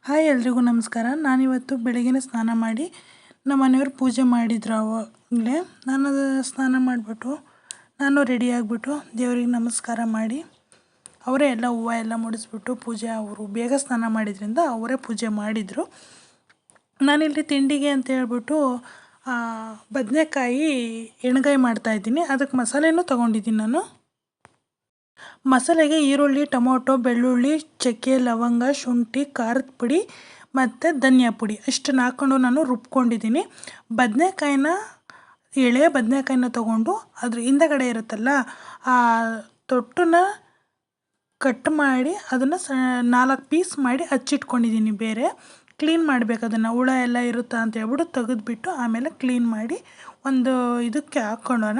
Hi ಎಲ್ರಿಗೂ ನಮಸ್ಕಾರ. ನಾನಿವತ್ತು ಬೆಳಗ್ಗೆನೇ ಸ್ನಾನ ಮಾಡಿ ನಮ್ಮ ಮನೆಯವ್ರು ಪೂಜೆ ಮಾಡಿದ್ರು. ಅವಾಗಲೇ ನಾನು ಸ್ನಾನ ಮಾಡಿಬಿಟ್ಟು ನಾನು ರೆಡಿ ಆಗಿಬಿಟ್ಟು ದೇವರಿಗೆ ನಮಸ್ಕಾರ ಮಾಡಿ ಅವರೇ ಎಲ್ಲ ಹೂವು ಎಲ್ಲ ಮುಡಿಸ್ಬಿಟ್ಟು ಪೂಜೆ ಅವರು ಬೇಗ ಸ್ನಾನ ಮಾಡಿದ್ರಿಂದ ಅವರೇ ಪೂಜೆ ಮಾಡಿದರು. ನಾನಿಲ್ಲಿ ತಿಂಡಿಗೆ ಅಂತ ಹೇಳ್ಬಿಟ್ಟು ಬದನೆಕಾಯಿ ಎಣ್ಗಾಯಿ ಮಾಡ್ತಾಯಿದ್ದೀನಿ. ಅದಕ್ಕೆ ಮಸಾಲೆನೂ ತೊಗೊಂಡಿದ್ದೀನಿ. ನಾನು ಮಸಾಲೆಗೆ ಈರುಳ್ಳಿ, ಟೊಮೊಟೊ, ಬೆಳ್ಳುಳ್ಳಿ, ಚಕ್ಕೆ, ಲವಂಗ, ಶುಂಠಿ, ಖಾರದ ಪುಡಿ ಮತ್ತು ಧನಿಯಾ ಪುಡಿ ಅಷ್ಟನ್ನು ಹಾಕ್ಕೊಂಡು ನಾನು ರುಬ್ಕೊಂಡಿದ್ದೀನಿ. ಬದನೆಕಾಯಿನ ಎಳೆಯ ಬದನೆಕಾಯಿನ ತೊಗೊಂಡು ಅದ್ರ ಹಿಂದಗಡೆ ಇರುತ್ತಲ್ಲ ಆ ತೊಟ್ಟನ್ನ ಕಟ್ ಮಾಡಿ ಅದನ್ನು 4 ಪೀಸ್ ಮಾಡಿ ಹಚ್ಚಿಟ್ಕೊಂಡಿದ್ದೀನಿ. ಬೇರೆ ಕ್ಲೀನ್ ಮಾಡಬೇಕು, ಅದನ್ನು ಹುಳ ಎಲ್ಲ ಇರುತ್ತಾ ಅಂತ ಹೇಳ್ಬಿಟ್ಟು ತೆಗೆದುಬಿಟ್ಟು ಆಮೇಲೆ ಕ್ಲೀನ್ ಮಾಡಿ ಒಂದು ಇದಕ್ಕೆ ಹಾಕ್ಕೊಳ್ಳೋಣ.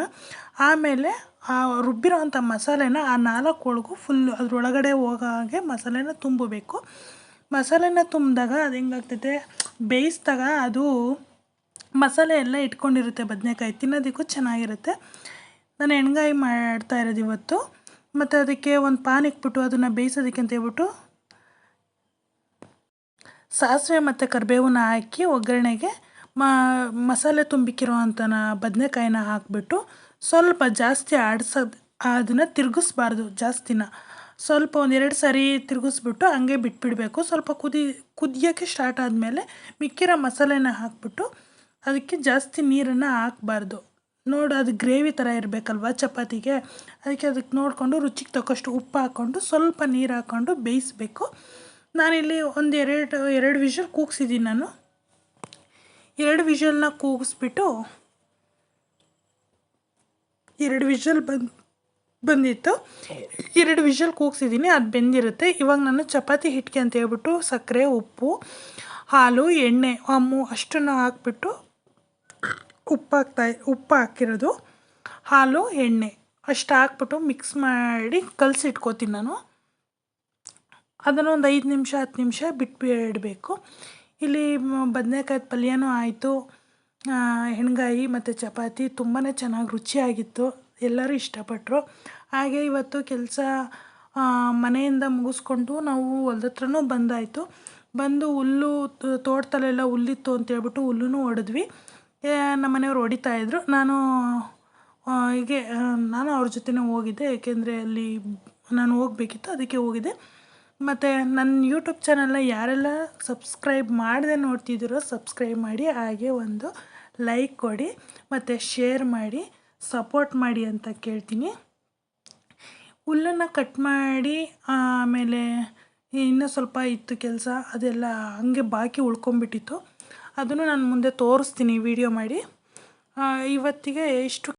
ಆಮೇಲೆ ಆ ರುಬ್ಬಿರೋವಂಥ ಮಸಾಲೆನ ಆ 4 ಒಳಗೂ ಫುಲ್ಲು ಅದರೊಳಗಡೆ ಹೋಗೋ ಹಾಗೆ ಮಸಾಲೆನ ತುಂಬಬೇಕು. ಮಸಾಲೆನ ತುಂಬಿದಾಗ ಅದು ಹೆಂಗಾಗ್ತೈತೆ, ಬೇಯಿಸಿದಾಗ ಅದು ಮಸಾಲೆ ಎಲ್ಲ ಇಟ್ಕೊಂಡಿರುತ್ತೆ. ಬದನೆಕಾಯಿ ತಿನ್ನೋದಕ್ಕೂ ಚೆನ್ನಾಗಿರುತ್ತೆ. ನಾನು ಎಣ್ಗಾಯಿ ಮಾಡ್ತಾ ಇರೋದು ಇವತ್ತು. ಮತ್ತು ಅದಕ್ಕೆ ಒಂದು ಪಾನ್ ಇಕ್ಬಿಟ್ಟು ಅದನ್ನು ಬೇಯಿಸೋದಕ್ಕೆ ಅಂತ ಹೇಳ್ಬಿಟ್ಟು ಸಾಸಿವೆ ಮತ್ತು ಕರಿಬೇವನ್ನ ಹಾಕಿ ಒಗ್ಗರಣೆಗೆ ಮಸಾಲೆ ತುಂಬಿಕ್ಕಿರೋವಂಥ ಬದನೆಕಾಯಿನ ಹಾಕಿಬಿಟ್ಟು ಸ್ವಲ್ಪ ಜಾಸ್ತಿ ಅದನ್ನು ತಿರುಗಿಸ್ಬಾರ್ದು ಜಾಸ್ತಿನ. ಸ್ವಲ್ಪ 1-2 ಸಾರಿ ತಿರುಗಿಸ್ಬಿಟ್ಟು ಹಂಗೆ ಬಿಟ್ಬಿಡಬೇಕು. ಸ್ವಲ್ಪ ಕುದಿಯೋಕ್ಕೆ ಸ್ಟಾರ್ಟ್ ಆದಮೇಲೆ ಮಿಕ್ಕಿರೋ ಮಸಾಲೆನ ಹಾಕ್ಬಿಟ್ಟು ಅದಕ್ಕೆ ಜಾಸ್ತಿ ನೀರನ್ನು ಹಾಕಬಾರ್ದು. ನೋಡಿ, ಅದು ಗ್ರೇವಿ ಥರ ಇರಬೇಕಲ್ವ ಚಪಾತಿಗೆ. ಅದಕ್ಕೆ ನೋಡಿಕೊಂಡು ರುಚಿಗೆ ತಕ್ಕಷ್ಟು ಉಪ್ಪು ಹಾಕ್ಕೊಂಡು ಸ್ವಲ್ಪ ನೀರು ಹಾಕ್ಕೊಂಡು ಬೇಯಿಸಬೇಕು. ನಾನಿಲ್ಲಿ ಎರಡು ವಿಷಲ್ ಕೂಗಿಸಿದ್ದೀನಿ. ನಾನು 2 ವಿಷಲ್ನ ಕೂಗಿಸ್ಬಿಟ್ಟು 2 ವಿಷಲ್ ಬಂದಿತ್ತು. 2 ವಿಷಲ್ ಕೂಗಿಸಿದ್ದೀನಿ, ಅದು ಬೆಂದಿರುತ್ತೆ. ಇವಾಗ ನಾನು ಚಪಾತಿ ಹಿಟ್ಟಿಗೆ ಅಂತ ಹೇಳ್ಬಿಟ್ಟು ಸಕ್ಕರೆ, ಉಪ್ಪು, ಹಾಲು, ಎಣ್ಣೆ ಅಷ್ಟನ್ನು ಹಾಕ್ಬಿಟ್ಟು ಉಪ್ಪು ಹಾಕಿರೋದು, ಹಾಲು, ಎಣ್ಣೆ ಅಷ್ಟು ಹಾಕ್ಬಿಟ್ಟು ಮಿಕ್ಸ್ ಮಾಡಿ ಕಲಸಿಟ್ಕೋತೀನಿ ನಾನು. ಅದನ್ನು ಒಂದು 5 ನಿಮಿಷ 10 ನಿಮಿಷ ಬಿಡಬೇಕು. ಇಲ್ಲಿ ಬದನೆಕಾಯಿ ಪಲ್ಯನೂ ಆಯಿತು, ಎಣ್ಗಾಯಿ ಮತ್ತು ಚಪಾತಿ ತುಂಬಾ ಚೆನ್ನಾಗಿ ರುಚಿಯಾಗಿತ್ತು. ಎಲ್ಲರೂ ಇಷ್ಟಪಟ್ಟರು. ಹಾಗೆ ಇವತ್ತು ಕೆಲಸ ಮನೆಯಿಂದ ಮುಗಿಸ್ಕೊಂಡು ನಾವು ಹೊಲ್ದ ಹತ್ರನೂ ಬಂದಾಯಿತು. ಬಂದು ಹುಲ್ಲು ತೋಟದಲ್ಲೆಲ್ಲ ಹುಲ್ಲಿತ್ತು ಅಂತೇಳ್ಬಿಟ್ಟು ಹುಲ್ಲೂ ಹೊಡೆದ್ವಿ. ನಮ್ಮ ಮನೆಯವ್ರು ಹೊಡಿತಾಯಿದ್ರು. ನಾನು ಅವ್ರ ಜೊತೆನೇ ಹೋಗಿದ್ದೆ, ಏಕೆಂದರೆ ಅಲ್ಲಿ ನಾನು ಹೋಗಬೇಕಿತ್ತು, ಅದಕ್ಕೆ ಹೋಗಿದ್ದೆ. ಮತ್ತು ನನ್ನ ಯೂಟ್ಯೂಬ್ ಚಾನಲ್ನ ಯಾರೆಲ್ಲ ಸಬ್ಸ್ಕ್ರೈಬ್ ಮಾಡದೆ ನೋಡ್ತಿದ್ದೀರೋ ಸಬ್ಸ್ಕ್ರೈಬ್ ಮಾಡಿ, ಹಾಗೆ ಒಂದು ಲೈಕ್ ಕೊಡಿ ಮತ್ತು ಶೇರ್ ಮಾಡಿ ಸಪೋರ್ಟ್ ಮಾಡಿ ಅಂತ ಕೇಳ್ತೀನಿ. ಹುಲ್ಲನ್ನು ಕಟ್ ಮಾಡಿ ಆಮೇಲೆ ಇನ್ನೂ ಸ್ವಲ್ಪ ಇತ್ತು ಕೆಲಸ, ಅದೆಲ್ಲ ಹಂಗೆ ಬಾಕಿ ಉಳ್ಕೊಂಬಿಟ್ಟಿತ್ತು. ಅದನ್ನು ನಾನು ಮುಂದೆ ತೋರಿಸ್ತೀನಿ ವಿಡಿಯೋ ಮಾಡಿ. ಇವತ್ತಿಗೆ ಇಷ್ಟು